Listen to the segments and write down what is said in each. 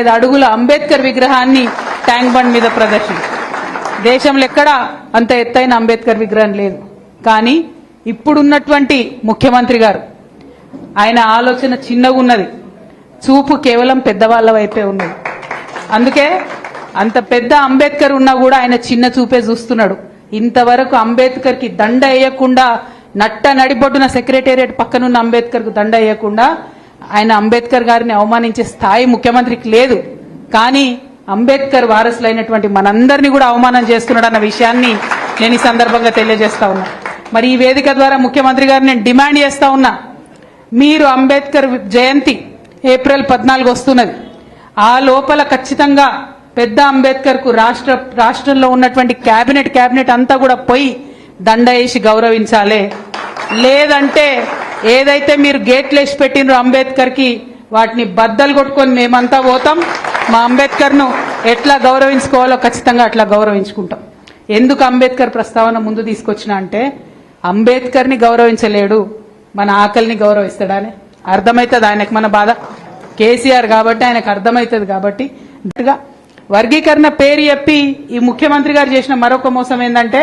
45 అడుగుల అంబేద్కర్ విగ్రహాన్ని tank bund మీద ప్రదర్శన. దేశంలో ఎక్కడా అంత ఎత్తైన అంబేద్కర్ విగ్రహం లేదు. కానీ ఇప్పుడున్నటువంటి ముఖ్యమంత్రి గారు ఆయన ఆలోచన చిన్నగా ఉన్నది, చూపు కేవలం పెద్దవాళ్ల వైపే ఉన్నది. అందుకే అంత పెద్ద అంబేద్కర్ ఉన్నా కూడా ఆయన చిన్న చూపే చూస్తున్నాడు. ఇంతవరకు అంబేద్కర్ కి దండ వేయకుండా, నట్ట నడిబొడ్డున సెక్రటేరియట్ పక్కనున్న అంబేద్కర్ కు దండ వేయకుండా ఆయన అంబేద్కర్ గారిని అవమానించే స్థాయి ముఖ్యమంత్రికి లేదు. కానీ అంబేద్కర్ వారసులైనటువంటి మనందరినీ కూడా అవమానం చేస్తున్నాడు అన్న విషయాన్ని నేను ఈ సందర్భంగా తెలియజేస్తా ఉన్నా. మరి ఈ వేదిక ద్వారా ముఖ్యమంత్రి గారిని నేను డిమాండ్ చేస్తా ఉన్నా, మీరు అంబేద్కర్ జయంతి ఏప్రిల్ 14 వస్తున్నది, ఆ లోపల ఖచ్చితంగా పెద్ద అంబేద్కర్ కు రాష్ట్రంలో ఉన్నటువంటి కేబినెట్ అంతా కూడా పోయి దండ వేసి గౌరవించాలి. లేదంటే ఏదైతే మీరు గేట్లు వేసి పెట్టినరో అంబేద్కర్ కి వాటిని బద్దలు కొట్టుకొని మేమంతా పోతాం. మా అంబేద్కర్ ను ఎట్లా గౌరవించుకోవాలో ఖచ్చితంగా అట్లా గౌరవించుకుంటాం. ఎందుకు అంబేద్కర్ ప్రస్తావన ముందు తీసుకొచ్చినా అంటే, అంబేద్కర్ ని గౌరవించలేడు, మన ఆకలిని గౌరవిస్తాడని అర్థమవుతుంది ఆయనకు. మన బాధ కేసీఆర్ కాబట్టి ఆయనకు అర్థమవుతుంది. కాబట్టి వర్గీకరణ పేరు చెప్పి ఈ ముఖ్యమంత్రి గారు చేసిన మరొక మోసం ఏంటంటే,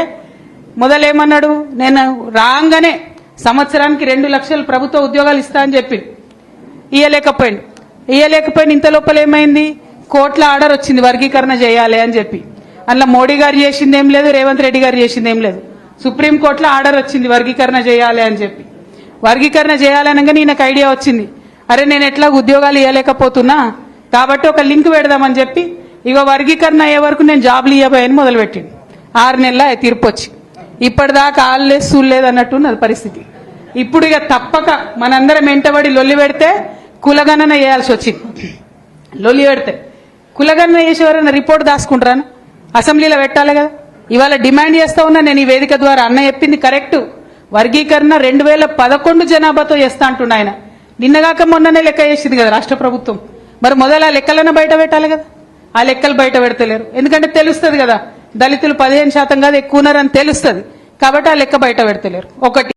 మొదలేమన్నాడు, నేను రాగానే సంవత్సరానికి 2 లక్షల ప్రభుత్వ ఉద్యోగాలు ఇస్తా అని చెప్పి ఇయ్యలేకపోయింది. ఇంత లోపల ఏమైంది, కోర్టుల ఆర్డర్ వచ్చింది వర్గీకరణ చేయాలి అని చెప్పి. అందులో మోడీ గారు చేసిందేం లేదు, రేవంత్ రెడ్డి గారు చేసిందేం లేదు. సుప్రీంకోర్టులో ఆర్డర్ వచ్చింది వర్గీకరణ చేయాలి అని చెప్పి. వర్గీకరణ చేయాలనగా ఈయనకు ఐడియా వచ్చింది, అరే నేను ఎట్లా ఉద్యోగాలు ఇవ్వలేకపోతున్నా కాబట్టి ఒక లింక్ పెడదామని చెప్పి ఇక వర్గీకరణ అయ్యే వరకు నేను జాబ్లు ఇవ్వబోయని మొదలుపెట్టింది. 6 నెలల తీర్పు వచ్చి ఇప్పటిదాకా ఆల్లేదు సూళ్ళలేదు అన్నట్టున్నది పరిస్థితి. ఇప్పుడు ఇక తప్పక మనందరం వెంటబడి లొల్లి పెడితే కులగణన చేయాల్సి వచ్చింది. లొల్లి పెడితే కులగణన చేసేవారైనా రిపోర్ట్ దాచుకుంటారా, అసెంబ్లీలో పెట్టాలి కదా. ఇవాళ డిమాండ్ చేస్తా ఉన్నా నేను ఈ వేదిక ద్వారా, అన్న చెప్పింది కరెక్ట్, వర్గీకరణ 2011 జనాభాతో చేస్తా అంటున్నా ఆయన. నిన్నగాక మొన్ననే లెక్క చేసింది కదా రాష్ట్ర ప్రభుత్వం. మరి మొదలు ఆ లెక్కలన్నా బయట పెట్టాలి కదా. ఆ లెక్కలు బయట పెడతలేరు, ఎందుకంటే తెలుస్తుంది కదా దళితులు 15% కాదు ఎక్కువ ఉన్నారని తెలుస్తుంది. కాబట్టి ఆ లెక్క బయట పెడతలేరు. ఒకటి